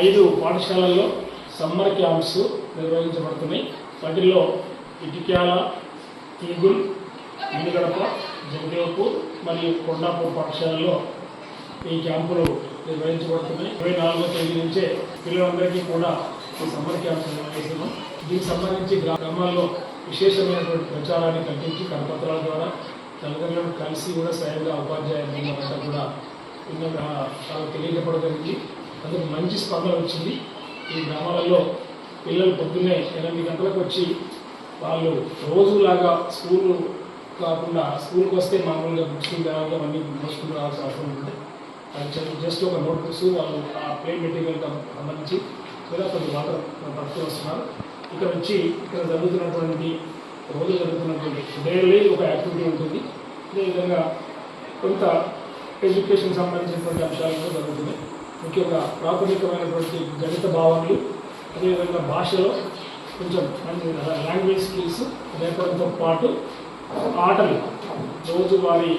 5 పాఠశాలల్లో summer camps నిర్వహించబడుతున్నాయి. వాటిల్లో Itikyala, eagle, మినిగడప, Jagdevpur మరియు కొండాపూర్ పాఠశాలలో ఈ క్యాంపులు నిర్వహించబడుతున్నాయి. 24వ తేదీ నుంచే పిల్లలందరికీ కూడా ఈ సమ్మర్ క్యాంప్స్ నిర్వహిస్తున్నాం. దీనికి సంబంధించి గ్రామాల్లో విశేషమైనటువంటి ప్రచారాన్ని కల్పించి కరపత్రాల ద్వారా తల్లిదండ్రులను కలిసి కూడా స్వయంగా ఉపాధ్యాయ బృందం కూడా తెలియజేయబడింది. అందుకు మంచి స్పందన వచ్చింది. ఈ గ్రామాలలో పిల్లలు పొద్దున్నే 8 గంటలకు వచ్చి వాళ్ళు రోజులాగా స్కూల్ కాకుండా స్కూల్కి వస్తే మామూలుగా బుక్స్ బ్యాగ్ అన్నీ మోసుకుని రావాల్సిన అవసరం ఉంటుంది. అది జస్ట్ ఒక నోట్బుక్స్ వాళ్ళు ఆ ప్లే మెటీరియల్కి సంబంధించి లేదా కొన్ని వాటర్ పట్టుకుని వస్తున్నారు. ఇక్కడ వచ్చి ఇక్కడ జరుగుతున్నటువంటి డైలీ ఒక యాక్టివిటీ ఉంటుంది. అదేవిధంగా కొంత ఎడ్యుకేషన్ సంబంధించినటువంటి అంశాలు కూడా జరుగుతున్నాయి. ముఖ్యంగా ప్రాథమికమైనటువంటి గణిత భావనలు, అదేవిధంగా భాషలో కొంచెం మంచి లాంగ్వేజ్ స్కిల్స్ నేర్పడంతో పాటు ఆటలు, రోజువారీ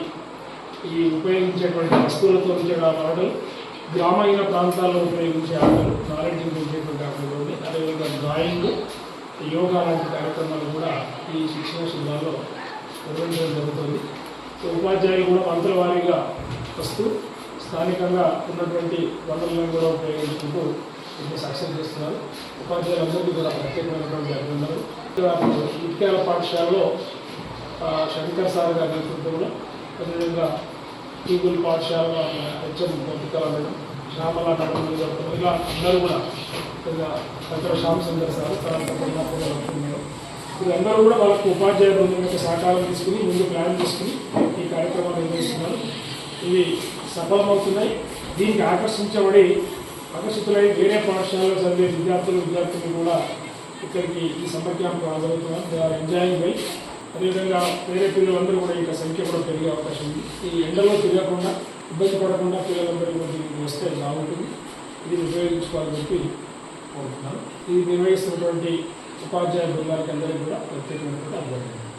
ఈ ఉపయోగించేటువంటి వస్తువులతో ఉంచే ఆటలు, గ్రామీణ ప్రాంతాల్లో ఉపయోగించే ఆటలు, నాలెడ్జ్ పెంచేటువంటి ఆటలు ఉంది. అదేవిధంగా డ్రాయింగ్, యోగా లాంటి కార్యక్రమాలు కూడా ఈ శిక్షణ శిబిరాల్లో నిర్వహించడం జరుగుతుంది. ఉపాధ్యాయులు కూడా వంతుల వారీగా వస్తూ స్థానికంగా ఉన్నటువంటి వనరులను కూడా ఉపయోగించుకుంటూ దీన్ని సక్సెస్ చేస్తున్నారు. ఉపాధ్యాయులందరికీ కూడా ప్రత్యేకమైనటువంటి అభినందనలు. ఇటిక్యాల పాఠశాలలో శంకర్ సార్ గారి నేతృత్వంలో, అదేవిధంగా ఈగుల్ పాఠశాల హెచ్ఎం గోపికల మేడం, శ్యామల నడవలు జరుగుతున్నారు. ఇలా అందరూ కూడా డాక్టర్ శ్యామ్ సుందర్ సార్, తర్వాత వీళ్ళందరూ కూడా వాళ్ళకు ఉపాధ్యాయ బృందం యొక్క సహకారం తీసుకుని ముందు ప్లాన్ తీసుకుని ఈ కార్యక్రమాలు నిర్వహిస్తున్నారు. ఇవి సఫలమవుతున్నాయి. దీనికి ఆకర్షితులై వేరే పాఠశాలలో చదివే విద్యార్థులు కూడా ఇక్కడికి ఈ సమ్మర్ క్యాంప్ హాజరవుతున్నారు. They are enjoying by. అదేవిధంగా వేరే పిల్లలందరూ కూడా ఇంకా సంఖ్య కూడా పెరిగే అవకాశం ఉంది. ఈ ఎండలో తిరగకుండా, ఇబ్బంది పడకుండా పిల్లలందరూ కూడా దీనికి వస్తే బాగుంటుంది. ఇది ఉపయోగించుకోవాలని చెప్పి కోరుతున్నాను. ఇది నిర్వహిస్తున్నటువంటి ఉపాధ్యాయ బృందానికి అందరికీ కూడా ప్రత్యేకమైనటువంటి అభినందనలు.